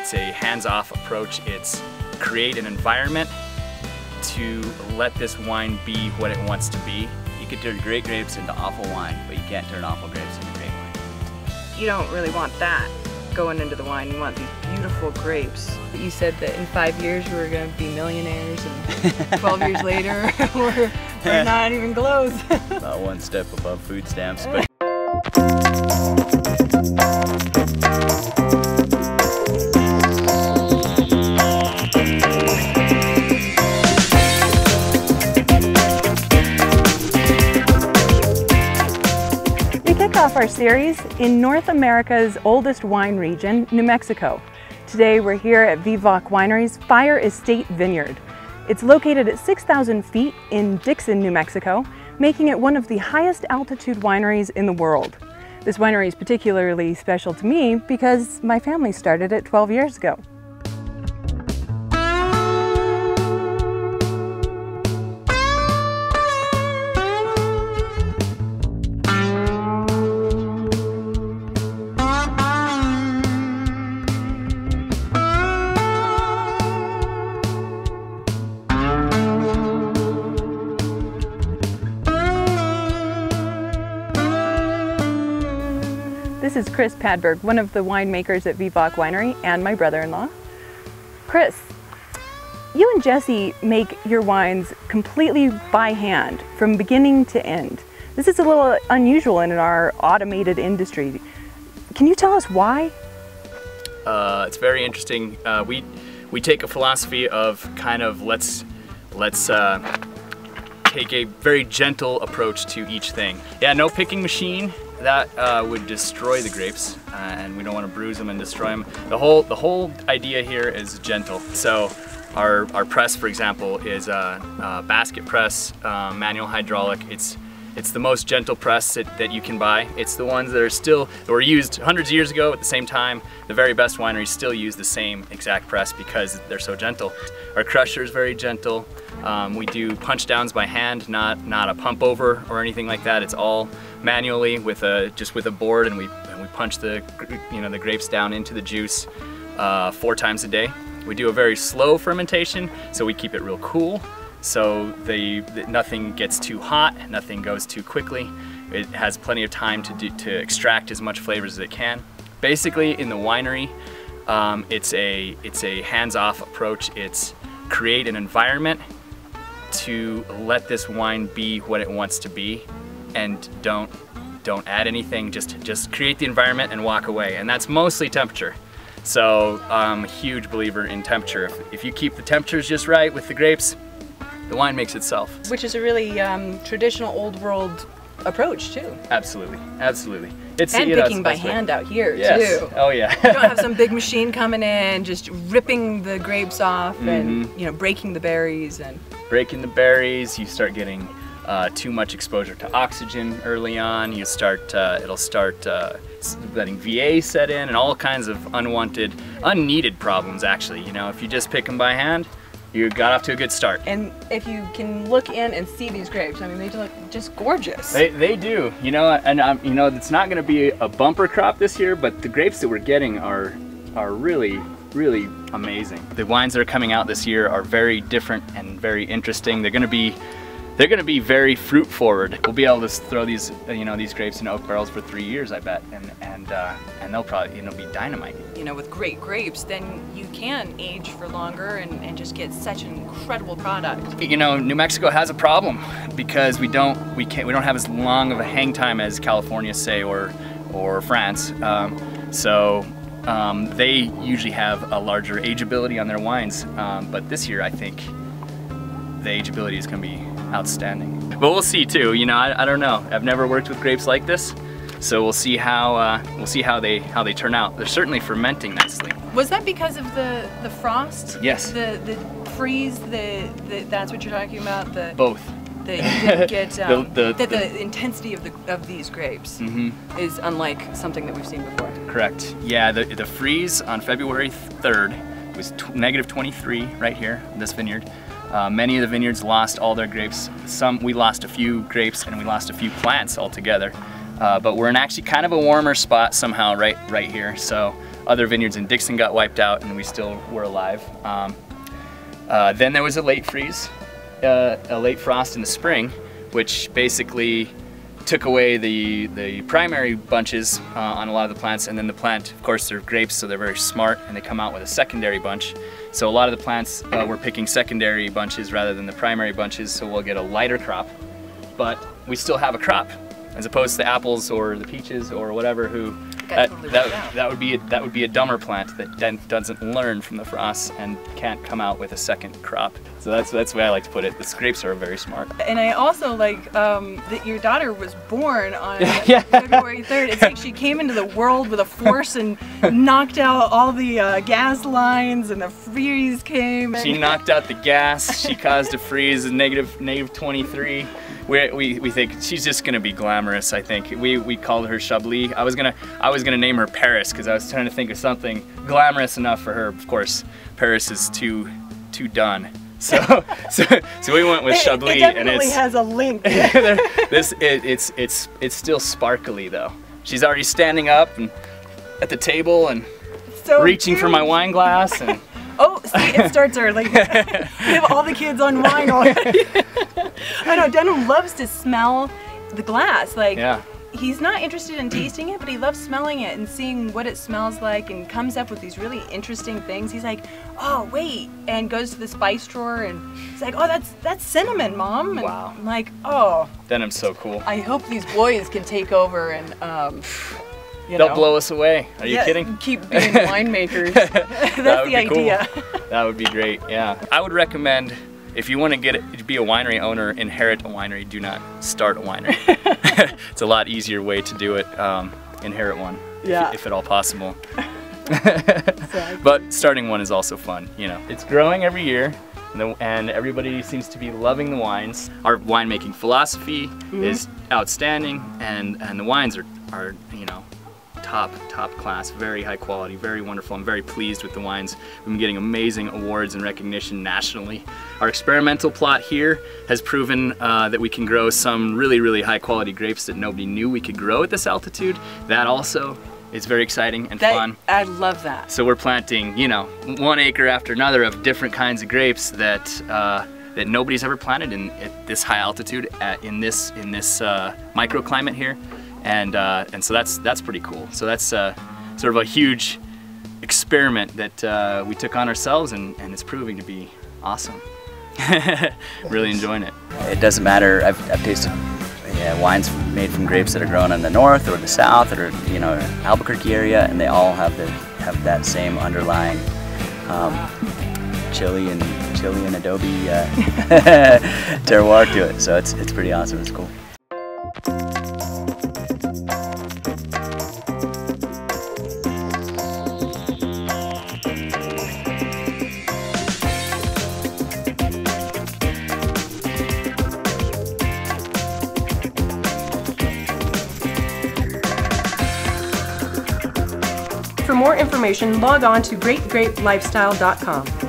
it's a hands-off approach. It's create an environment to let this wine be what it wants to be. You could turn great grapes into awful wine, but you can't turn awful grapes into great wine. You don't really want that going into the wine. You want these beautiful grapes. You said that in 5 years we were going to be millionaires, and 12 years later we're not even close. About one step above food stamps. But off our series in North America's oldest wine region, New Mexico. Today we're here at Vivac Winery's Fire Estate Vineyard. It's located at 6,000 feet in Dixon, New Mexico, making it one of the highest altitude wineries in the world. This winery is particularly special to me because my family started it 12 years ago. This is Michele Padberg, one of the winemakers at Vivac Winery, and my brother-in-law. Chris, you and Jesse make your wines completely by hand, from beginning to end. This is a little unusual in our automated industry. Can you tell us why? It's very interesting. We take a philosophy of kind of let's take a very gentle approach to each thing. Yeah, no picking machine. That would destroy the grapes, and we don't want to bruise them and destroy them. The whole idea here is gentle. So our press, for example, is a basket press, manual hydraulic. It's the most gentle press that you can buy. It's the ones that were used hundreds of years ago. At the same time, the very best wineries still use the same exact press because they're so gentle. Our crusher is very gentle. We do punch downs by hand, not a pump over or anything like that. It's all manually just with a board, and we punch the grapes down into the juice 4 times a day. We do a very slow fermentation, so we keep it real cool, so nothing gets too hot, nothing goes too quickly. It has plenty of time to extract as much flavors as it can. Basically, in the winery, it's a hands-off approach. It's create an environment to let this wine be what it wants to be, and don't add anything. Just create the environment and walk away, and that's mostly temperature. So I'm a huge believer in temperature. If you keep the temperatures just right with the grapes, the wine makes itself. Which is a really traditional old world approach too. Absolutely, absolutely. And picking by hand out here too. Oh yeah. You don't have some big machine coming in, just ripping the grapes off and breaking the berries and. Breaking the berries, you start getting too much exposure to oxygen early on. You start, it'll start letting VA set in and all kinds of unneeded problems actually. You know, if you just pick them by hand, you got off to a good start. And if you can look in and see these grapes, I mean, they look just gorgeous. They do, you know, and it's not going to be a bumper crop this year, but the grapes that we're getting are really amazing. The wines that are coming out this year are very different and very interesting. They're going to be very fruit forward. We'll be able to throw these these grapes in oak barrels for 3 years, I bet, and they'll probably be dynamite. You know, with great grapes, then you can age for longer and just get such an incredible product. You know, New Mexico has a problem because we don't have as long of a hang time as California, say, or France. They usually have a larger ageability on their wines, but this year I think the ageability is going to be outstanding. But we'll see too. You know, I don't know. I've never worked with grapes like this, so we'll see how they turn out. They're certainly fermenting nicely. Was that because of the frost? Yes. The freeze. That's what you're talking about. Both. That you didn't get the intensity of these grapes is unlike something that we've seen before. Correct. Yeah, the freeze on February 3rd was -23 right here in this vineyard. Many of the vineyards lost all their grapes. We lost a few grapes and we lost a few plants altogether. But we're in actually kind of a warmer spot somehow right here. So other vineyards in Dixon got wiped out and we still were alive. Then there was a late freeze, a late frost in the spring, which basically took away the primary bunches on a lot of the plants, and then the plant, of course, they're grapes, so they're very smart, and they come out with a secondary bunch. So a lot of the plants we're picking secondary bunches rather than the primary bunches, so we'll get a lighter crop, but we still have a crop, as opposed to the apples or the peaches or whatever that would be a dumber plant that then doesn't learn from the frost and can't come out with a second crop. So that's the way I like to put it. The grapes are very smart. And I also like that your daughter was born on February 3rd. It's like she came into the world with a force and knocked out all the gas lines, and the freeze came. She knocked out the gas. She caused a freeze of negative 23. We think she's just gonna be glamorous. I think we called her Chablis. I was gonna name her Paris because I was trying to think of something glamorous enough for her. Of course, Paris is too done. So we went with Chablis, and it has a link. It's still sparkly though. She's already standing up and at the table and so reaching for my wine glass and. Oh, see, it starts early. We have all the kids on wine already. I know, Denham loves to smell the glass. Like, he's not interested in tasting it, but he loves smelling it and seeing what it smells like, and comes up with these really interesting things. He's like, oh, wait, and goes to the spice drawer and he's like, oh, that's cinnamon, Mom. And wow. I'm like, oh. Denham's so cool. I hope these boys can take over and they'll blow us away. Are you kidding? Keep being winemakers. That's the idea. Cool. That would be great, yeah. I would recommend, if you want to be a winery owner, inherit a winery, do not start a winery. It's a lot easier way to do it. Inherit one, if at all possible. But starting one is also fun, you know. It's growing every year, and everybody seems to be loving the wines. Our winemaking philosophy is outstanding, and the wines are you know, top class, very high quality, very wonderful. I'm very pleased with the wines. We've been getting amazing awards and recognition nationally. Our experimental plot here has proven that we can grow some really high quality grapes that nobody knew we could grow at this altitude. That also is very exciting and fun. I love that. So we're planting, you know, 1 acre after another of different kinds of grapes that that nobody's ever planted at this high altitude in this microclimate here. And so that's pretty cool. So that's sort of a huge experiment that we took on ourselves, and it's proving to be awesome. Really enjoying it. It doesn't matter. I've tasted wines made from grapes that are grown in the north or the south or, you know, Albuquerque area, and they all have that same underlying chili and adobe terroir to it. So it's pretty awesome. It's cool. For more information, log on to greatgrapelifestyle.com.